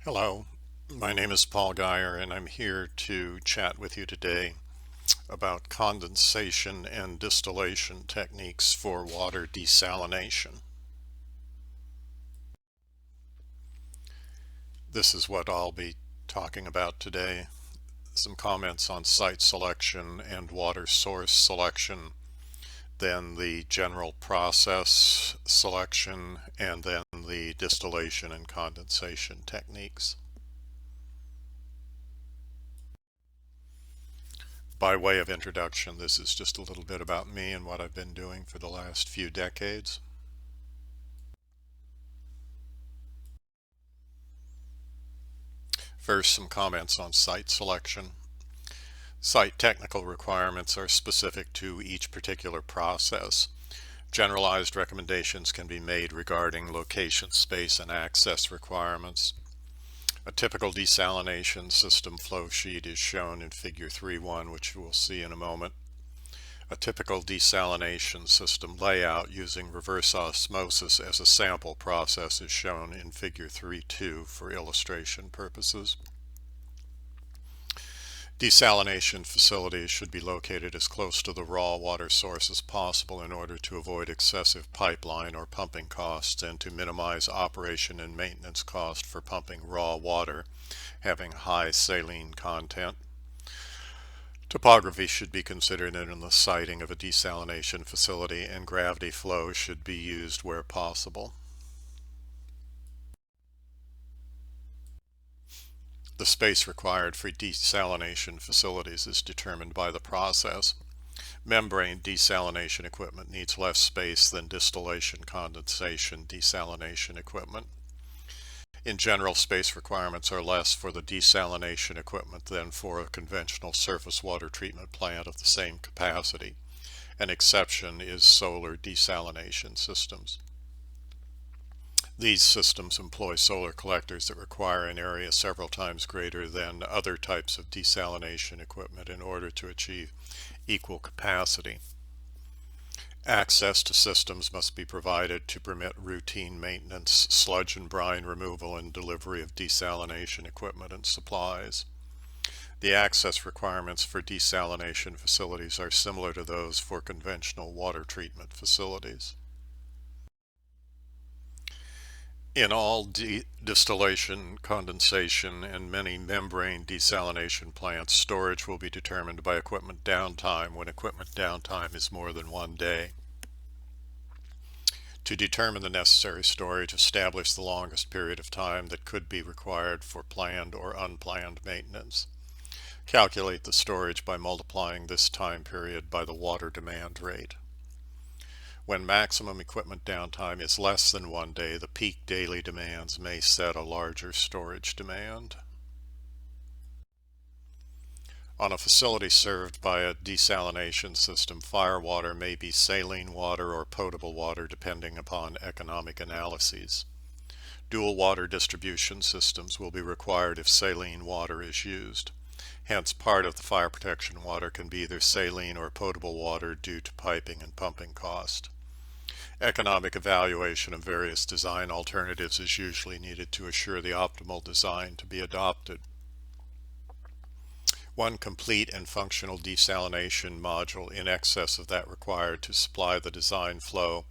Hello, my name is Paul Geyer, and I'm here to chat with you today about condensation and distillation techniques for water desalination. This is what I'll be talking about today. Some comments on site selection and water source selection, then the general process selection, and then the distillation and condensation techniques. By way of introduction, this is just a little bit about me and what I've been doing for the last few decades. First, some comments on site selection. Site technical requirements are specific to each particular process. Generalized recommendations can be made regarding location, space, and access requirements. A typical desalination system flow sheet is shown in Figure 3.1, which you will see in a moment. A typical desalination system layout using reverse osmosis as a sample process is shown in Figure 3.2 for illustration purposes. Desalination facilities should be located as close to the raw water source as possible in order to avoid excessive pipeline or pumping costs and to minimize operation and maintenance cost for pumping raw water having high saline content. Topography should be considered in the siting of a desalination facility, and gravity flow should be used where possible. The space required for desalination facilities is determined by the process. Membrane desalination equipment needs less space than distillation, condensation, desalination equipment. In general, space requirements are less for the desalination equipment than for a conventional surface water treatment plant of the same capacity. An exception is solar desalination systems. These systems employ solar collectors that require an area several times greater than other types of desalination equipment in order to achieve equal capacity. Access to systems must be provided to permit routine maintenance, sludge and brine removal, and delivery of desalination equipment and supplies. The access requirements for desalination facilities are similar to those for conventional water treatment facilities. In all distillation, condensation, and many membrane desalination plants, storage will be determined by equipment downtime when equipment downtime is more than 1 day. To determine the necessary storage, establish the longest period of time that could be required for planned or unplanned maintenance. Calculate the storage by multiplying this time period by the water demand rate. When maximum equipment downtime is less than 1 day, the peak daily demands may set a larger storage demand. On a facility served by a desalination system, firewater may be saline water or potable water depending upon economic analyses. Dual water distribution systems will be required if saline water is used. Hence, part of the fire protection water can be either saline or potable water due to piping and pumping cost. Economic evaluation of various design alternatives is usually needed to assure the optimal design to be adopted. One complete and functional desalination module in excess of that required to supply the design flow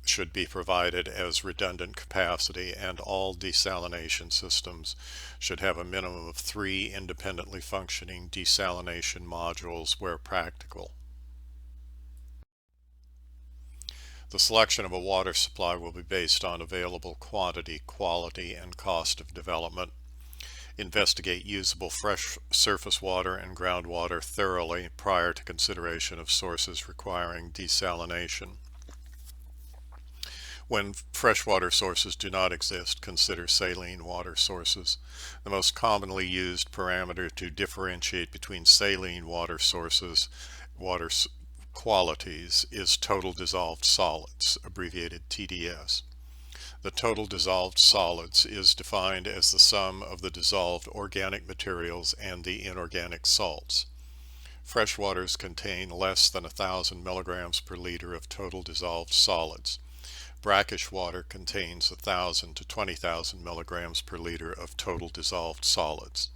should be provided as redundant capacity, and all desalination systems should have a minimum of 3 independently functioning desalination modules where practical. The selection of a water supply will be based on available quantity, quality, and cost of development. Investigate usable fresh surface water and groundwater thoroughly prior to consideration of sources requiring desalination. When freshwater sources do not exist, consider saline water sources. The most commonly used parameter to differentiate between saline water sources, qualities, is total dissolved solids, abbreviated TDS. The total dissolved solids is defined as the sum of the dissolved organic materials and the inorganic salts. Freshwaters contain less than 1,000 milligrams per liter of total dissolved solids. Brackish water contains 1,000 to 20,000 milligrams per liter of total dissolved solids.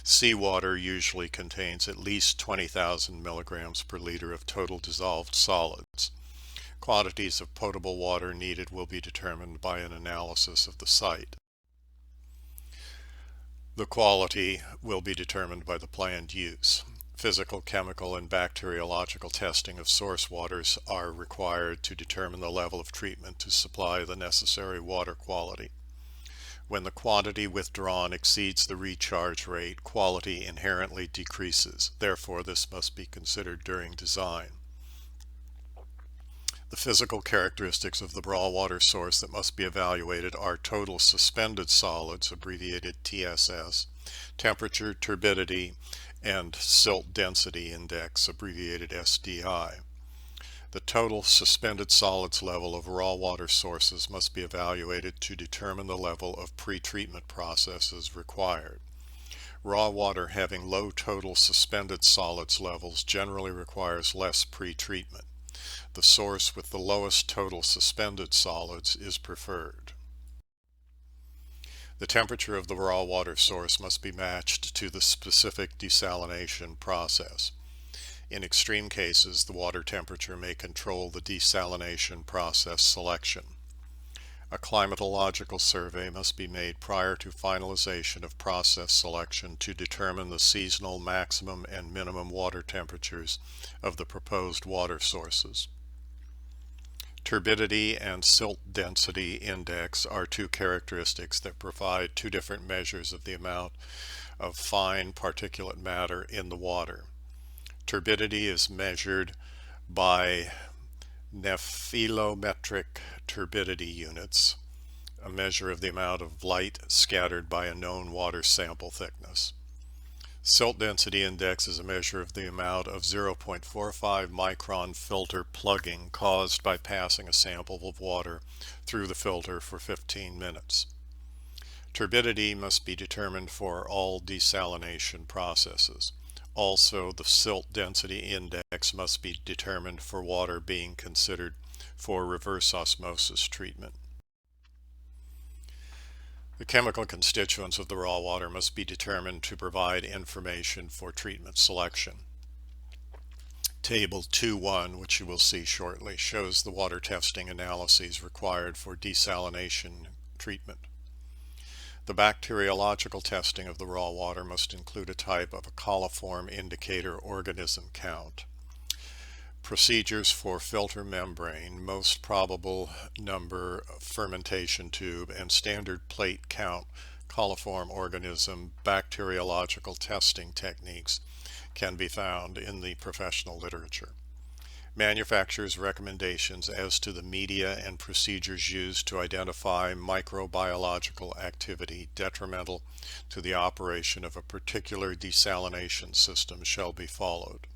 Seawater usually contains at least 20,000 milligrams per liter of total dissolved solids. Quantities of potable water needed will be determined by an analysis of the site. The quality will be determined by the planned use. Physical, chemical, and bacteriological testing of source waters are required to determine the level of treatment to supply the necessary water quality. When the quantity withdrawn exceeds the recharge rate, quality inherently decreases. Therefore, this must be considered during design. The physical characteristics of the raw water source that must be evaluated are total suspended solids, abbreviated TSS, temperature, turbidity, and silt density index, abbreviated SDI. The total suspended solids level of raw water sources must be evaluated to determine the level of pretreatment processes required. Raw water having low total suspended solids levels generally requires less pretreatment. The source with the lowest total suspended solids is preferred. The temperature of the raw water source must be matched to the specific desalination process. In extreme cases, the water temperature may control the desalination process selection. A climatological survey must be made prior to finalization of process selection to determine the seasonal maximum and minimum water temperatures of the proposed water sources. Turbidity and silt density index are two characteristics that provide two different measures of the amount of fine particulate matter in the water. Turbidity is measured by nephelometric turbidity units, a measure of the amount of light scattered by a known water sample thickness. Silt density index is a measure of the amount of 0.45 micron filter plugging caused by passing a sample of water through the filter for 15 minutes. Turbidity must be determined for all desalination processes. Also, the silt density index must be determined for water being considered for reverse osmosis treatment. The chemical constituents of the raw water must be determined to provide information for treatment selection. Table 2.1, which you will see shortly, shows the water testing analyses required for desalination treatment. The bacteriological testing of the raw water must include a type of a coliform indicator organism count. Procedures for filter membrane, most probable number of fermentation tube, and standard plate count coliform organism bacteriological testing techniques can be found in the professional literature. Manufacturers' recommendations as to the media and procedures used to identify microbiological activity detrimental to the operation of a particular desalination system shall be followed.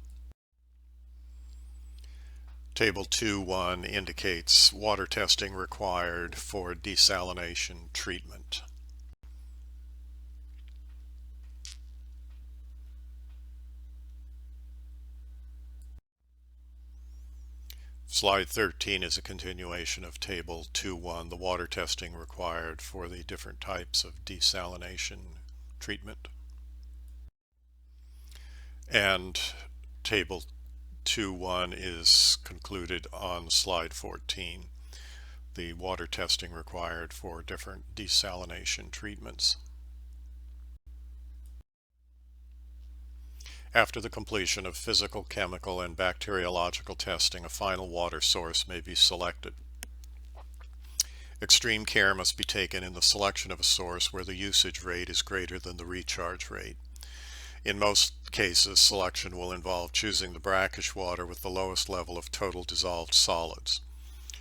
Table 2.1 indicates water testing required for desalination treatment. Slide 13 is a continuation of Table 2.1, the water testing required for the different types of desalination treatment. And Table 2.1 is concluded on slide 14, the water testing required for different desalination treatments. After the completion of physical, chemical, and bacteriological testing, a final water source may be selected. Extreme care must be taken in the selection of a source where the usage rate is greater than the recharge rate. In most cases, selection will involve choosing the brackish water with the lowest level of total dissolved solids.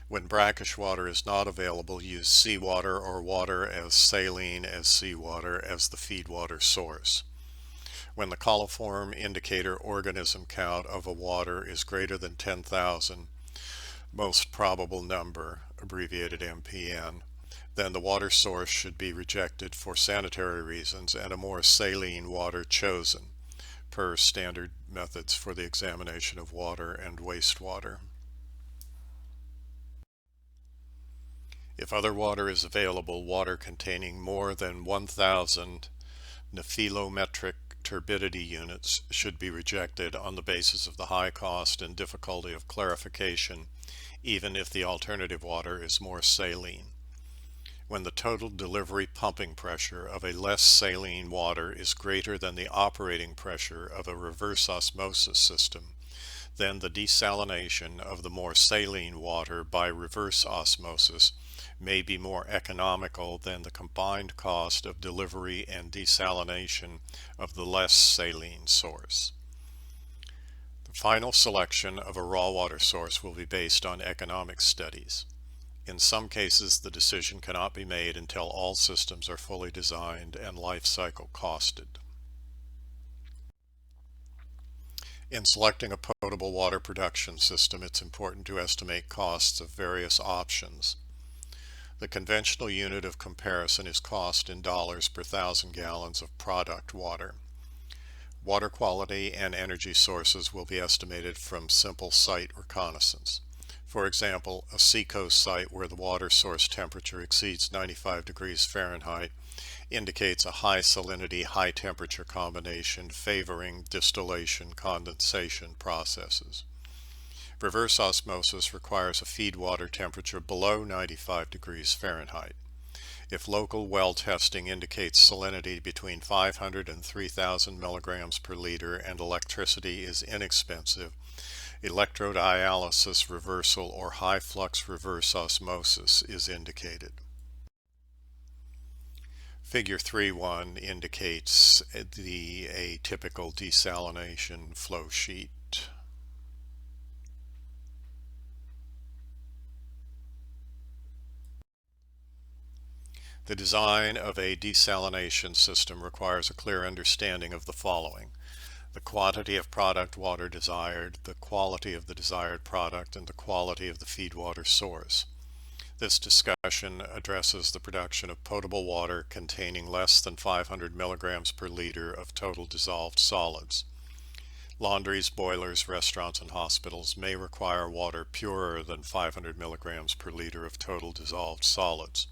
When brackish water is not available, use seawater or water as saline as seawater as the feedwater source. When the coliform indicator organism count of a water is greater than 10,000, most probable number, abbreviated MPN, then the water source should be rejected for sanitary reasons and a more saline water chosen, per standard methods for the examination of water and wastewater. If other water is available, water containing more than 1,000 nephelometric turbidity units should be rejected on the basis of the high cost and difficulty of clarification, even if the alternative water is more saline. When the total delivery pumping pressure of a less saline water is greater than the operating pressure of a reverse osmosis system, then the desalination of the more saline water by reverse osmosis may be more economical than the combined cost of delivery and desalination of the less saline source. The final selection of a raw water source will be based on economic studies. In some cases, the decision cannot be made until all systems are fully designed and life cycle costed. In selecting a potable water production system, it's important to estimate costs of various options. The conventional unit of comparison is cost in dollars per 1,000 gallons of product water. Water quality and energy sources will be estimated from simple site reconnaissance. For example, a seacoast site where the water source temperature exceeds 95 degrees Fahrenheit indicates a high salinity, high temperature combination favoring distillation condensation processes. Reverse osmosis requires a feed water temperature below 95 degrees Fahrenheit. If local well testing indicates salinity between 500 and 3,000 milligrams per liter and electricity is inexpensive, electrodialysis reversal or high flux reverse osmosis is indicated. Figure 3.1 indicates a typical desalination flow sheet. The design of a desalination system requires a clear understanding of the following: the quantity of product water desired, the quality of the desired product, and the quality of the feed water source. This discussion addresses the production of potable water containing less than 500 milligrams per liter of total dissolved solids. Laundries, boilers, restaurants, and hospitals may require water purer than 500 milligrams per liter of total dissolved solids.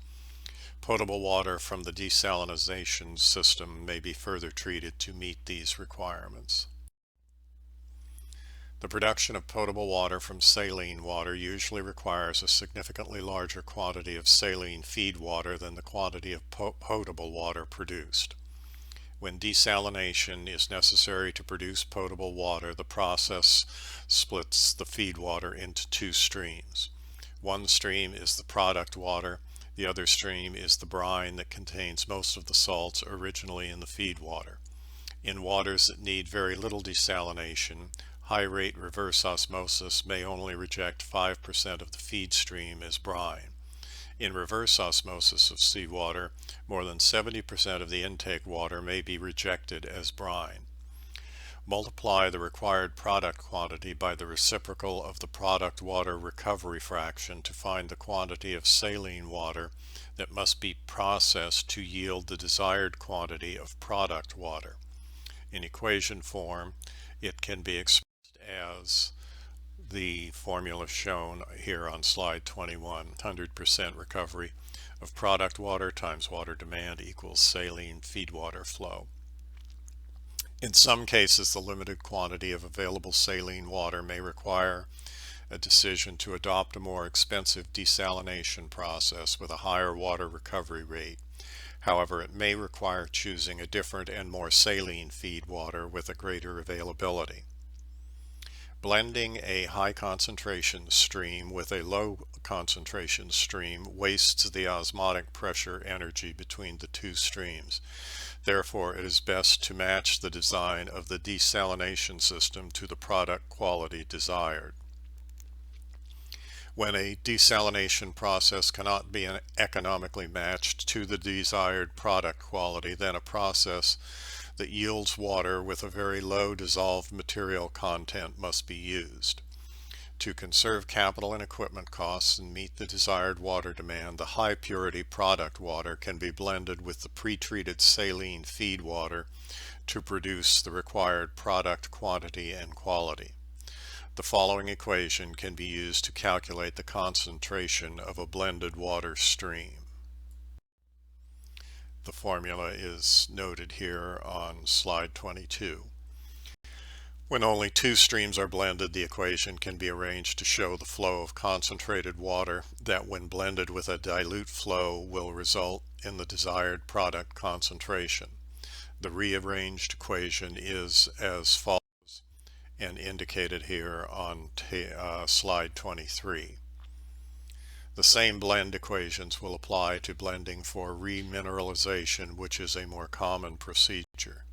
Potable water from the desalination system may be further treated to meet these requirements. The production of potable water from saline water usually requires a significantly larger quantity of saline feed water than the quantity of potable water produced. When desalination is necessary to produce potable water, the process splits the feed water into two streams. One stream is the product water. The other stream is the brine that contains most of the salts originally in the feed water. In waters that need very little desalination, high-rate reverse osmosis may only reject 5% of the feed stream as brine. In reverse osmosis of seawater, more than 70% of the intake water may be rejected as brine. Multiply the required product quantity by the reciprocal of the product water recovery fraction to find the quantity of saline water that must be processed to yield the desired quantity of product water. In equation form, it can be expressed as the formula shown here on slide 21. 100% recovery of product water times water demand equals saline feed water flow. In some cases, the limited quantity of available saline water may require a decision to adopt a more expensive desalination process with a higher water recovery rate. However, it may require choosing a different and more saline feed water with a greater availability. Blending a high concentration stream with a low concentration stream wastes the osmotic pressure energy between the two streams. Therefore, it is best to match the design of the desalination system to the product quality desired. When a desalination process cannot be economically matched to the desired product quality, then a process that yields water with a very low dissolved material content must be used. To conserve capital and equipment costs and meet the desired water demand, the high purity product water can be blended with the pre-treated saline feed water to produce the required product quantity and quality. The following equation can be used to calculate the concentration of a blended water stream. The formula is noted here on slide 22. When only two streams are blended, the equation can be arranged to show the flow of concentrated water that, when blended with a dilute flow, will result in the desired product concentration. The rearranged equation is as follows and indicated here on slide 23. The same blend equations will apply to blending for remineralization, which is a more common procedure.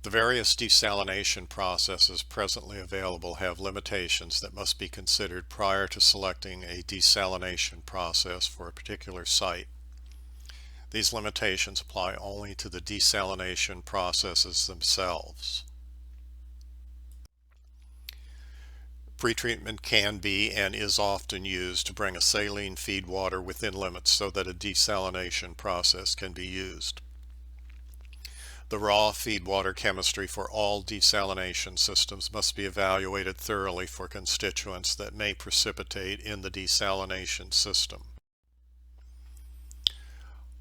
The various desalination processes presently available have limitations that must be considered prior to selecting a desalination process for a particular site. These limitations apply only to the desalination processes themselves. Pretreatment can be and is often used to bring a saline feed water within limits so that a desalination process can be used. The raw feed water chemistry for all desalination systems must be evaluated thoroughly for constituents that may precipitate in the desalination system.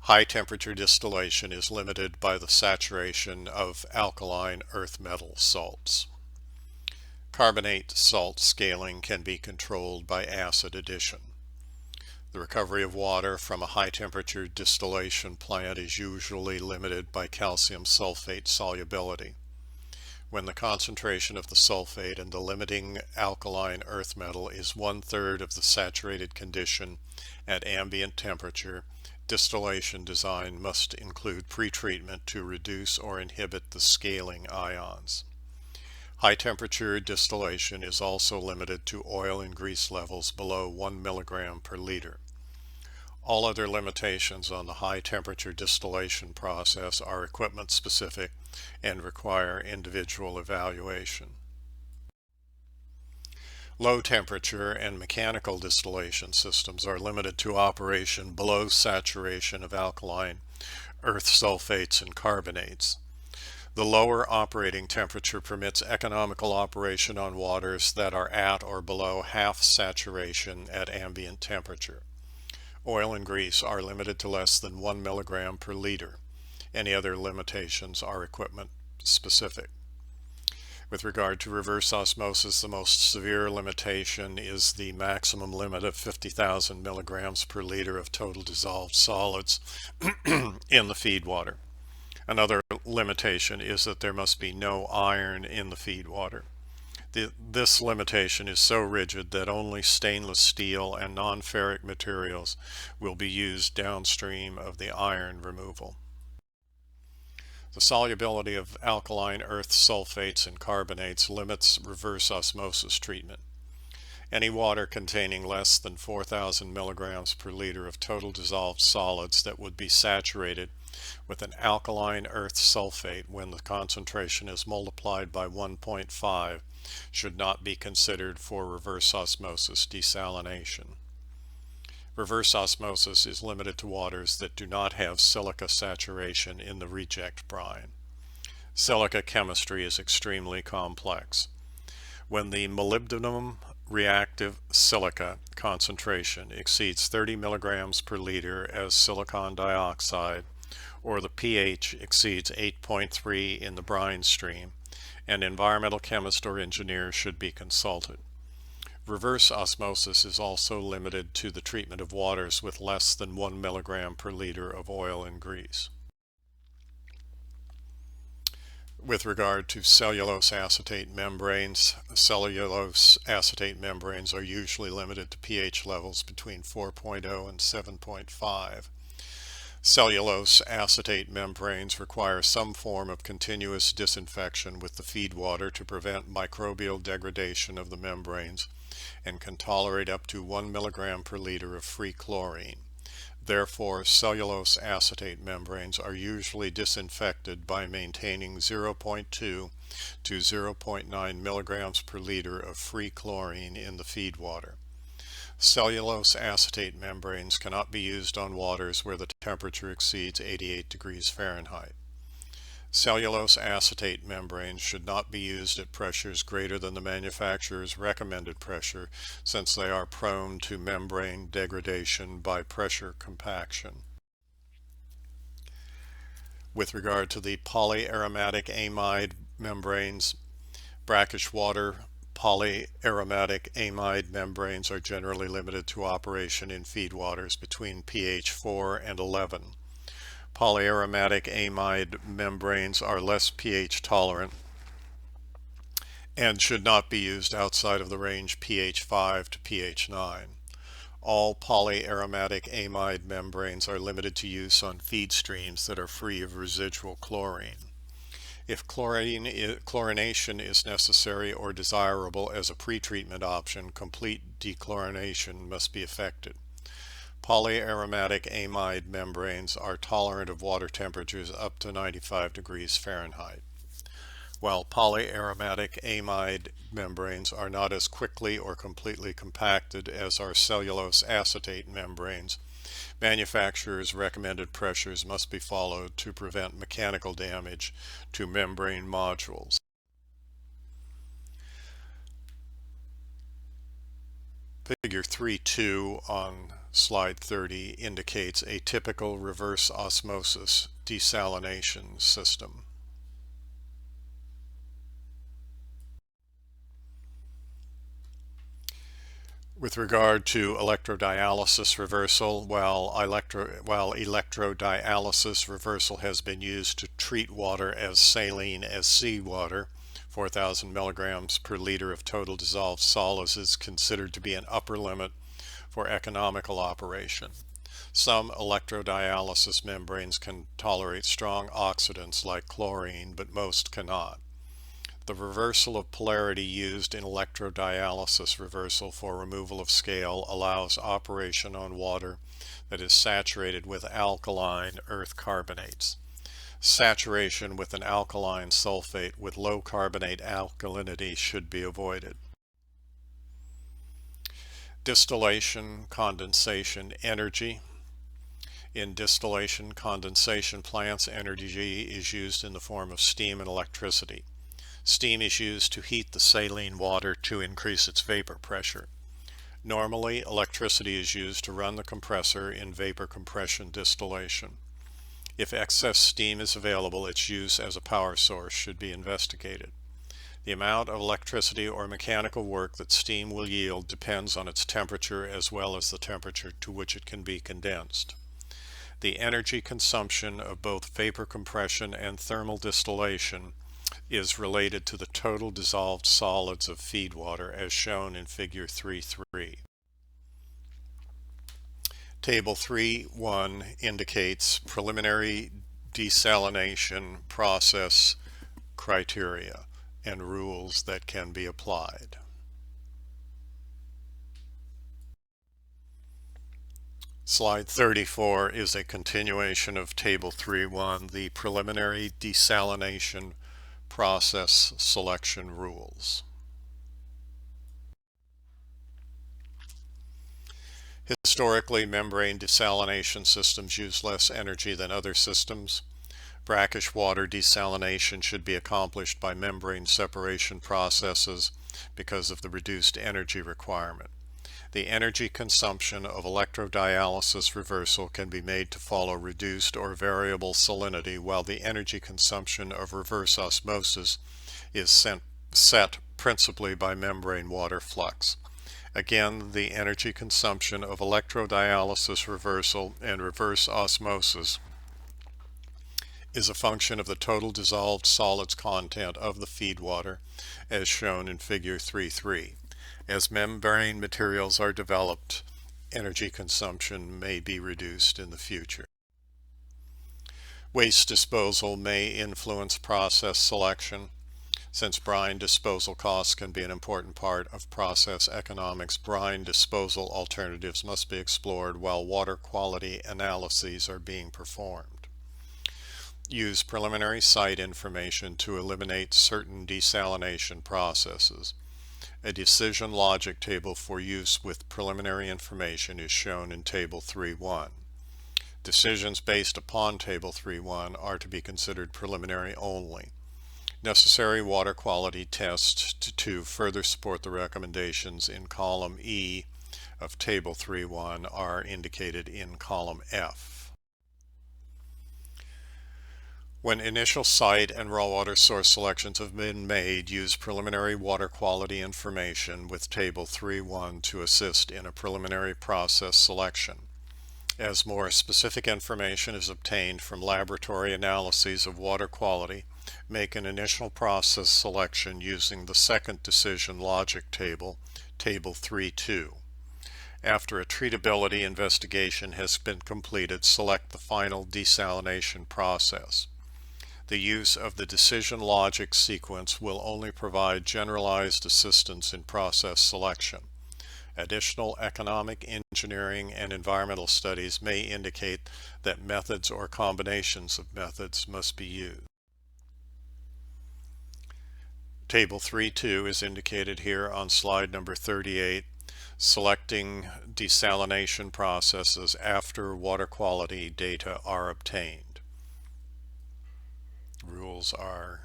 High temperature distillation is limited by the saturation of alkaline earth metal salts. Carbonate salt scaling can be controlled by acid addition. The recovery of water from a high temperature distillation plant is usually limited by calcium sulfate solubility. When the concentration of the sulfate and the limiting alkaline earth metal is 1/3 of the saturated condition at ambient temperature, distillation design must include pretreatment to reduce or inhibit the scaling ions. High temperature distillation is also limited to oil and grease levels below 1 milligram per liter. All other limitations on the high temperature distillation process are equipment specific and require individual evaluation. Low temperature and mechanical distillation systems are limited to operation below saturation of alkaline earth sulfates and carbonates. The lower operating temperature permits economical operation on waters that are at or below half saturation at ambient temperature. Oil and grease are limited to less than 1 milligram per liter. Any other limitations are equipment specific. With regard to reverse osmosis, the most severe limitation is the maximum limit of 50,000 milligrams per liter of total dissolved solids in the feed water. Another limitation is that there must be no iron in the feed water. This limitation is so rigid that only stainless steel and non-ferric materials will be used downstream of the iron removal. The solubility of alkaline earth sulfates and carbonates limits reverse osmosis treatment. Any water containing less than 4,000 milligrams per liter of total dissolved solids that would be saturated with an alkaline earth sulfate when the concentration is multiplied by 1.5 should not be considered for reverse osmosis desalination. Reverse osmosis is limited to waters that do not have silica saturation in the reject brine. Silica chemistry is extremely complex. When the molybdenum reactive silica concentration exceeds 30 milligrams per liter as silicon dioxide, or the pH exceeds 8.3 in the brine stream, an environmental chemist or engineer should be consulted. Reverse osmosis is also limited to the treatment of waters with less than 1 milligram per liter of oil and grease. With regard to cellulose acetate membranes, cellulose acetate membranes are usually limited to pH levels between 4.0 and 7.5. Cellulose acetate membranes require some form of continuous disinfection with the feed water to prevent microbial degradation of the membranes and can tolerate up to 1 milligram per liter of free chlorine. Therefore, cellulose acetate membranes are usually disinfected by maintaining 0.2 to 0.9 milligrams per liter of free chlorine in the feed water. Cellulose acetate membranes cannot be used on waters where the temperature exceeds 88 degrees Fahrenheit. Cellulose acetate membranes should not be used at pressures greater than the manufacturer's recommended pressure, since they are prone to membrane degradation by pressure compaction. With regard to the polyaromatic amide membranes, brackish water polyaromatic amide membranes are generally limited to operation in feedwaters between pH 4 and 11. Polyaromatic amide membranes are less pH tolerant and should not be used outside of the range pH 5 to pH 9. All polyaromatic amide membranes are limited to use on feed streams that are free of residual chlorine. If chlorination is necessary or desirable as a pretreatment option, complete dechlorination must be effected. Polyaromatic amide membranes are tolerant of water temperatures up to 95 degrees Fahrenheit. While polyaromatic amide membranes are not as quickly or completely compacted as are cellulose acetate membranes, manufacturers' recommended pressures must be followed to prevent mechanical damage to membrane modules. Figure 3.2 on slide 30 indicates a typical reverse osmosis desalination system. With regard to electrodialysis reversal, while electrodialysis reversal has been used to treat water as saline as seawater, 4,000 milligrams per liter of total dissolved solids is considered to be an upper limit for economical operation. Some electrodialysis membranes can tolerate strong oxidants like chlorine, but most cannot. The reversal of polarity used in electrodialysis reversal for removal of scale allows operation on water that is saturated with alkaline earth carbonates. Saturation with an alkaline sulfate with low carbonate alkalinity should be avoided. Distillation, condensation, energy. In distillation, condensation plants, energy is used in the form of steam and electricity. Steam is used to heat the saline water to increase its vapor pressure. Normally, electricity is used to run the compressor in vapor compression distillation. If excess steam is available, its use as a power source should be investigated. The amount of electricity or mechanical work that steam will yield depends on its temperature as well as the temperature to which it can be condensed. The energy consumption of both vapor compression and thermal distillation is related to the total dissolved solids of feed water as shown in figure 3.3. Table 3.1 indicates preliminary desalination process criteria and rules that can be applied. Slide 34 is a continuation of Table 3.1, the preliminary desalination process selection rules. Historically, membrane desalination systems use less energy than other systems. Brackish water desalination should be accomplished by membrane separation processes because of the reduced energy requirement. The energy consumption of electrodialysis reversal can be made to follow reduced or variable salinity, while the energy consumption of reverse osmosis is set principally by membrane water flux. Again, the energy consumption of electrodialysis reversal and reverse osmosis is a function of the total dissolved solids content of the feed water, as shown in figure 3.3. As membrane materials are developed, energy consumption may be reduced in the future. Waste disposal may influence process selection. Since brine disposal costs can be an important part of process economics, brine disposal alternatives must be explored while water quality analyses are being performed. Use preliminary site information to eliminate certain desalination processes. A decision logic table for use with preliminary information is shown in Table 3.1. Decisions based upon Table 3.1 are to be considered preliminary only. Necessary water quality tests to further support the recommendations in column E of Table 3.1 are indicated in column F. When initial site and raw water source selections have been made, use preliminary water quality information with Table 3.1 to assist in a preliminary process selection. As more specific information is obtained from laboratory analyses of water quality, make an initial process selection using the second decision logic table, Table 3.2. After a treatability investigation has been completed, select the final desalination process. The use of the decision logic sequence will only provide generalized assistance in process selection. Additional economic, engineering, and environmental studies may indicate that methods or combinations of methods must be used. Table 3.2 is indicated here on slide number 38, selecting desalination processes after water quality data are obtained. Rules are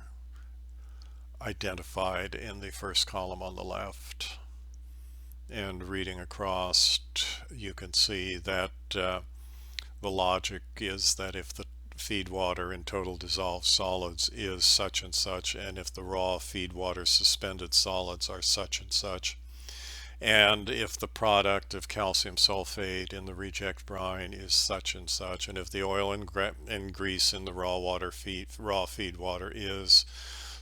identified in the first column on the left, and reading across you can see that the logic is that if the feed water in total dissolved solids is such and such, and if the raw feed water suspended solids are such and such, and if the product of calcium sulfate in the reject brine is such and such, and if the oil and grease in the raw feed water is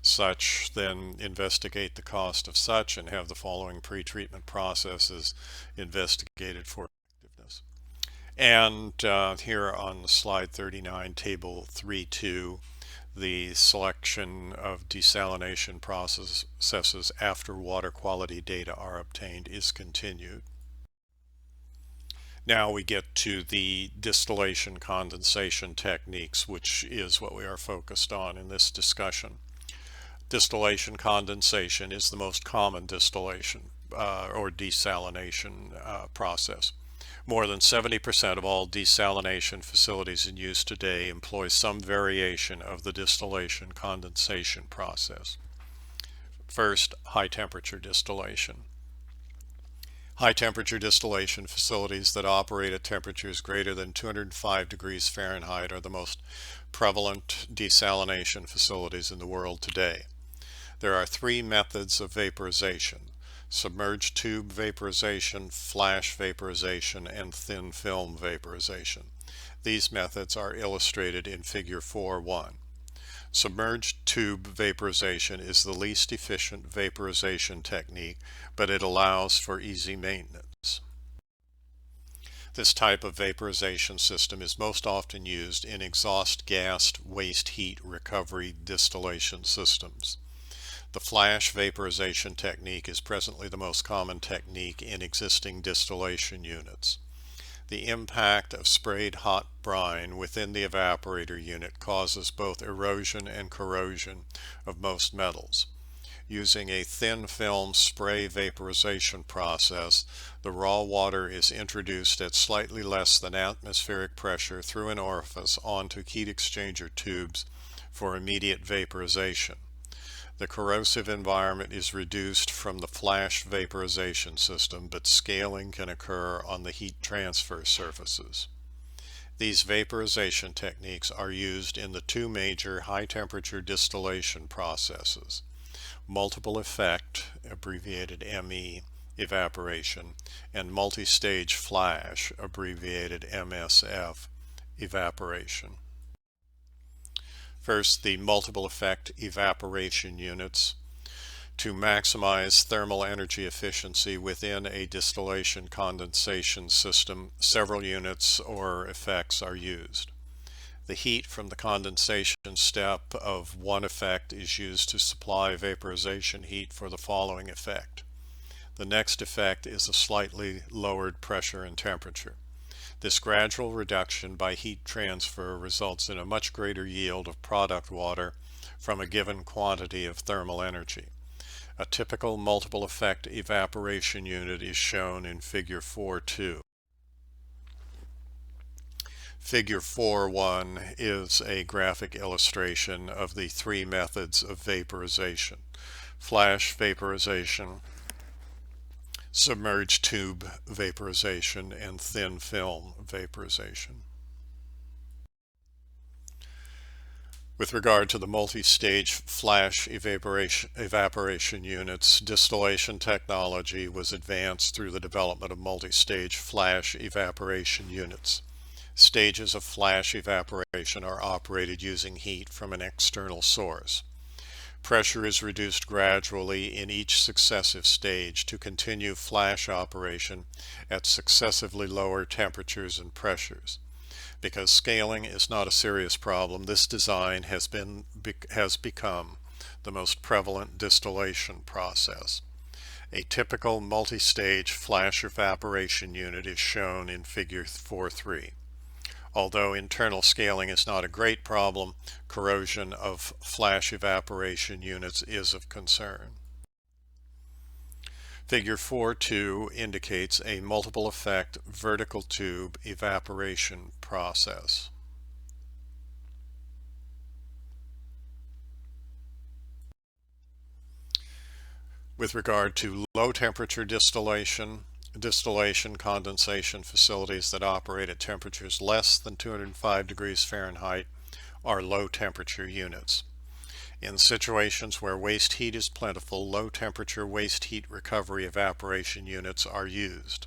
such, then investigate the cost of such and have the following pre-treatment processes investigated for effectiveness. And here on slide 39, Table 3.2, the selection of desalination processes after water quality data are obtained is continued. Now we get to the distillation condensation techniques, which is what we are focused on in this discussion. Distillation condensation is the most common distillation or desalination process. More than 70% of all desalination facilities in use today employ some variation of the distillation condensation process. First, high temperature distillation. High temperature distillation facilities that operate at temperatures greater than 205 degrees Fahrenheit are the most prevalent desalination facilities in the world today. There are three methods of vaporization: submerged tube vaporization, flash vaporization, and thin film vaporization. These methods are illustrated in Figure 4.1. Submerged tube vaporization is the least efficient vaporization technique, but it allows for easy maintenance. This type of vaporization system is most often used in exhaust gas waste heat recovery distillation systems. The flash vaporization technique is presently the most common technique in existing distillation units. The impact of sprayed hot brine within the evaporator unit causes both erosion and corrosion of most metals. Using a thin film spray vaporization process, the raw water is introduced at slightly less than atmospheric pressure through an orifice onto heat exchanger tubes for immediate vaporization. The corrosive environment is reduced from the flash vaporization system, but scaling can occur on the heat transfer surfaces. These vaporization techniques are used in the two major high-temperature distillation processes: multiple effect, abbreviated ME, evaporation, and multi-stage flash, abbreviated MSF, evaporation. First, the multiple effect evaporation units. To maximize thermal energy efficiency within a distillation condensation system, several units or effects are used. The heat from the condensation step of one effect is used to supply vaporization heat for the following effect. The next effect is a slightly lowered pressure and temperature. This gradual reduction by heat transfer results in a much greater yield of product water from a given quantity of thermal energy. A typical multiple effect evaporation unit is shown in Figure 4.2. Figure 4.1 is a graphic illustration of the three methods of vaporization: flash vaporization, submerged tube vaporization, and thin film vaporization. With regard to the multi-stage flash evaporation units, distillation technology was advanced through the development of multi-stage flash evaporation units. Stages of flash evaporation are operated using heat from an external source. Pressure is reduced gradually in each successive stage to continue flash operation at successively lower temperatures and pressures. Because scaling is not a serious problem, this design has become the most prevalent distillation process. A typical multi-stage flash evaporation unit is shown in Figure 4.3. Although internal scaling is not a great problem, corrosion of flash evaporation units is of concern. Figure 4.2 indicates a multiple effect vertical tube evaporation process. With regard to low temperature distillation condensation facilities that operate at temperatures less than 205 degrees Fahrenheit are low temperature units. In situations where waste heat is plentiful, low temperature waste heat recovery evaporation units are used.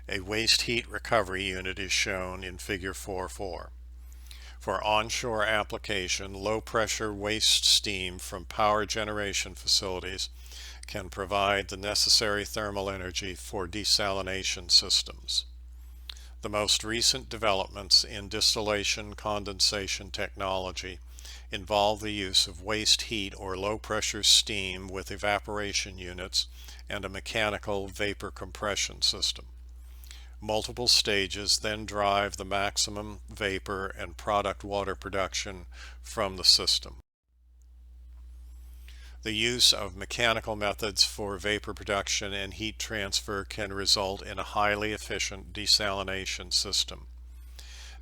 A waste heat recovery unit is shown in Figure 4.4. For onshore application, low pressure waste steam from power generation facilities can provide the necessary thermal energy for desalination systems. The most recent developments in distillation condensation technology involve the use of waste heat or low pressure steam with evaporation units and a mechanical vapor compression system. Multiple stages then drive the maximum vapor and product water production from the system. The use of mechanical methods for vapor production and heat transfer can result in a highly efficient desalination system.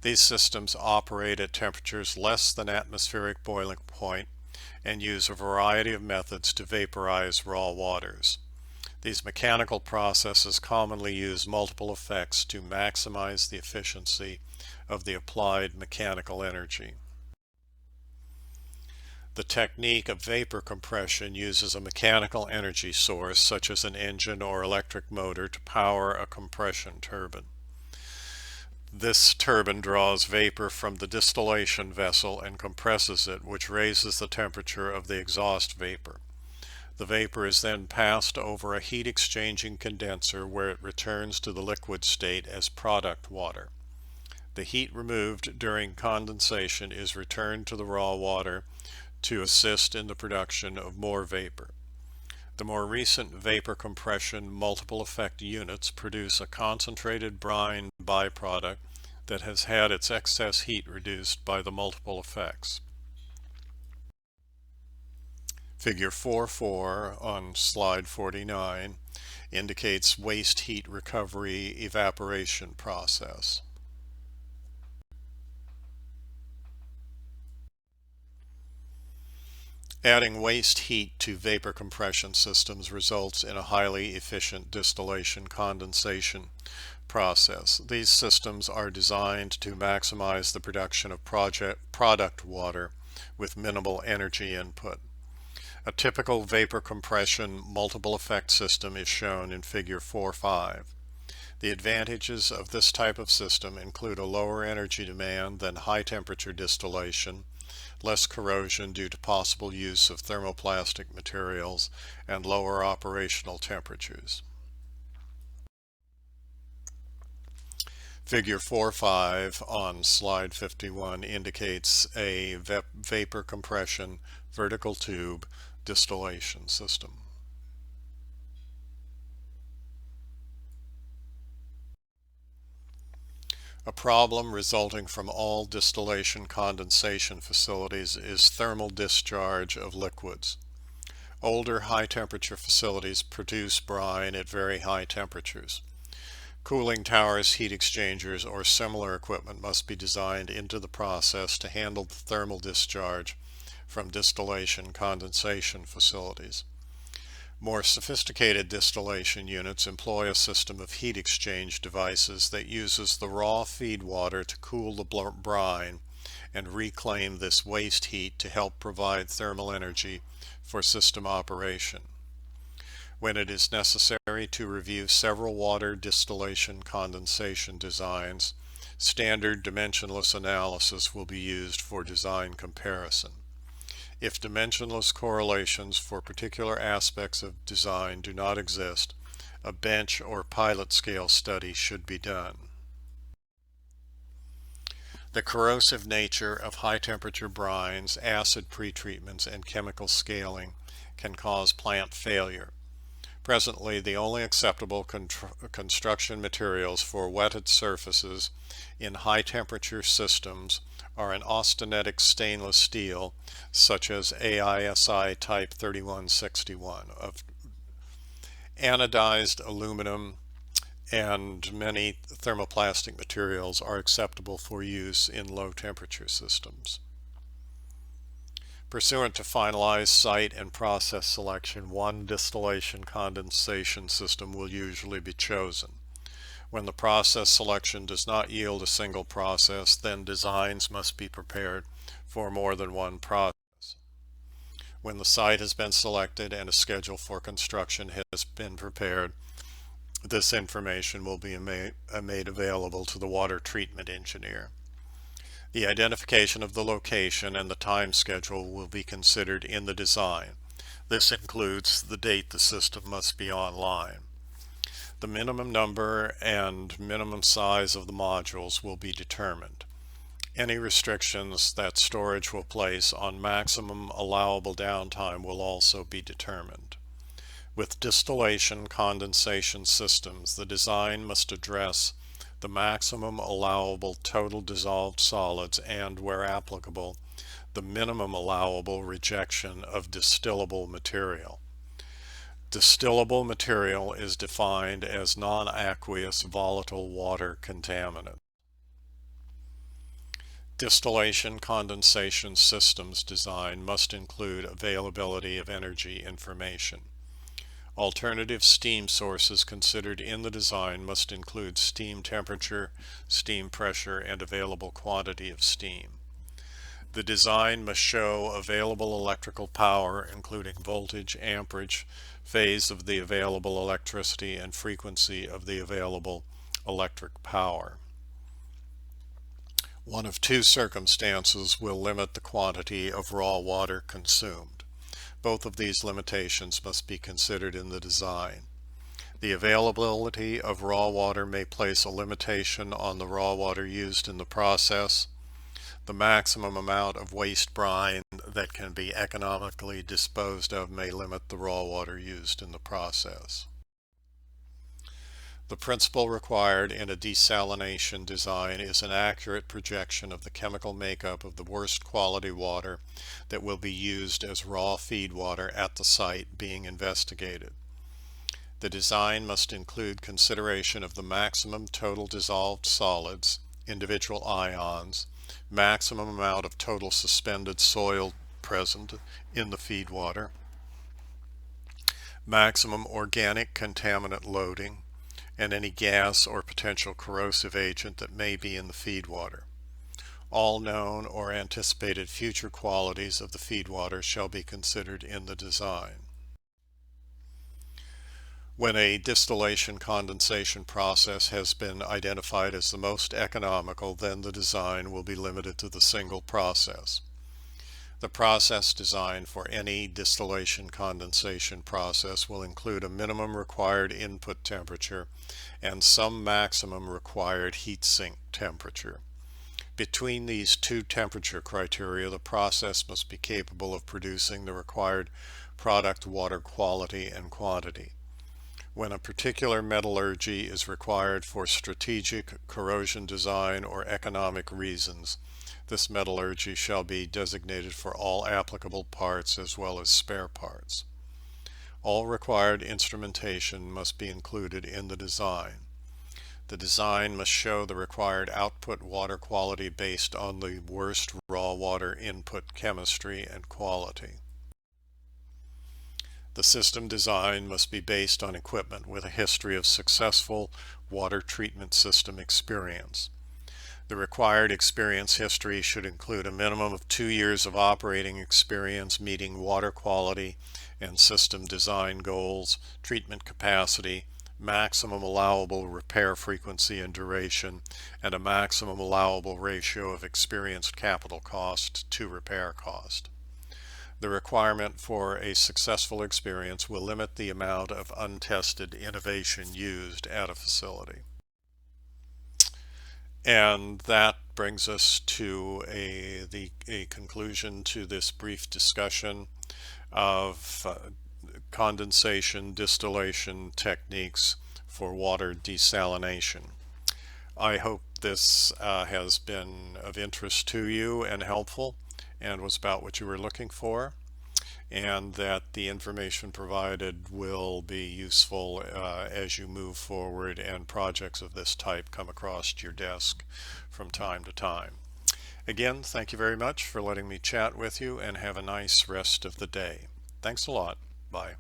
These systems operate at temperatures less than atmospheric boiling point and use a variety of methods to vaporize raw waters. These mechanical processes commonly use multiple effects to maximize the efficiency of the applied mechanical energy. The technique of vapor compression uses a mechanical energy source such as an engine or electric motor to power a compression turbine. This turbine draws vapor from the distillation vessel and compresses it, which raises the temperature of the exhaust vapor. The vapor is then passed over a heat exchanging condenser where it returns to the liquid state as product water. The heat removed during condensation is returned to the raw water to assist in the production of more vapor. The more recent vapor compression multiple effect units produce a concentrated brine byproduct that has had its excess heat reduced by the multiple effects. Figure 4.4 on slide 49 indicates waste heat recovery evaporation process. Adding waste heat to vapor compression systems results in a highly efficient distillation condensation process. These systems are designed to maximize the production of product water with minimal energy input. A typical vapor compression multiple effect system is shown in Figure 4.5. The advantages of this type of system include a lower energy demand than high temperature distillation, less corrosion due to possible use of thermoplastic materials, and lower operational temperatures. Figure 4.5 on slide 51 indicates a vapor compression vertical tube distillation system. A problem resulting from all distillation condensation facilities is thermal discharge of liquids. Older high temperature facilities produce brine at very high temperatures. Cooling towers, heat exchangers, or similar equipment must be designed into the process to handle the thermal discharge from distillation condensation facilities. More sophisticated distillation units employ a system of heat exchange devices that uses the raw feed water to cool the brine and reclaim this waste heat to help provide thermal energy for system operation. When it is necessary to review several water distillation condensation designs, standard dimensionless analysis will be used for design comparison. If dimensionless correlations for particular aspects of design do not exist, a bench or pilot scale study should be done. The corrosive nature of high temperature brines, acid pretreatments, and chemical scaling can cause plant failure. Presently, the only acceptable construction materials for wetted surfaces in high temperature systems are an austenitic stainless steel such as AISI type 3161, of anodized aluminum, and many thermoplastic materials are acceptable for use in low temperature systems. Pursuant to finalized site and process selection, one distillation condensation system will usually be chosen. When the process selection does not yield a single process, then designs must be prepared for more than one process. When the site has been selected and a schedule for construction has been prepared, this information will be made available to the water treatment engineer. The identification of the location and the time schedule will be considered in the design. This includes the date the system must be online. The minimum number and minimum size of the modules will be determined. Any restrictions that storage will place on maximum allowable downtime will also be determined. With distillation condensation systems, the design must address the maximum allowable total dissolved solids and, where applicable, the minimum allowable rejection of distillable material. Distillable material is defined as non-aqueous volatile water contaminant. Distillation condensation systems design must include availability of energy information. Alternative steam sources considered in the design must include steam temperature, steam pressure, and available quantity of steam. The design must show available electrical power, including voltage, amperage, phase of the available electricity, and frequency of the available electric power. One of two circumstances will limit the quantity of raw water consumed. Both of these limitations must be considered in the design. The availability of raw water may place a limitation on the raw water used in the process. The maximum amount of waste brine that can be economically disposed of may limit the raw water used in the process. The principle required in a desalination design is an accurate projection of the chemical makeup of the worst quality water that will be used as raw feed water at the site being investigated. The design must include consideration of the maximum total dissolved solids, individual ions, maximum amount of total suspended soil present in the feed water, maximum organic contaminant loading, and any gas or potential corrosive agent that may be in the feed water. All known or anticipated future qualities of the feed water shall be considered in the design. When a distillation condensation process has been identified as the most economical, then the design will be limited to the single process. The process design for any distillation condensation process will include a minimum required input temperature and some maximum required heat sink temperature. Between these two temperature criteria, the process must be capable of producing the required product water quality and quantity. When a particular metallurgy is required for strategic, corrosion design, or economic reasons, this metallurgy shall be designated for all applicable parts as well as spare parts. All required instrumentation must be included in the design. The design must show the required output water quality based on the worst raw water input chemistry and quality. The system design must be based on equipment with a history of successful water treatment system experience. The required experience history should include a minimum of 2 years of operating experience meeting water quality and system design goals, treatment capacity, maximum allowable repair frequency and duration, and a maximum allowable ratio of experienced capital cost to repair cost. The requirement for a successful experience will limit the amount of untested innovation used at a facility. And that brings us to a conclusion to this brief discussion of condensation distillation techniques for water desalination. I hope this has been of interest to you and helpful and was about what you were looking for, and that the information provided will be useful as you move forward and projects of this type come across your desk from time to time. Again, thank you very much for letting me chat with you, and have a nice rest of the day. Thanks a lot. Bye.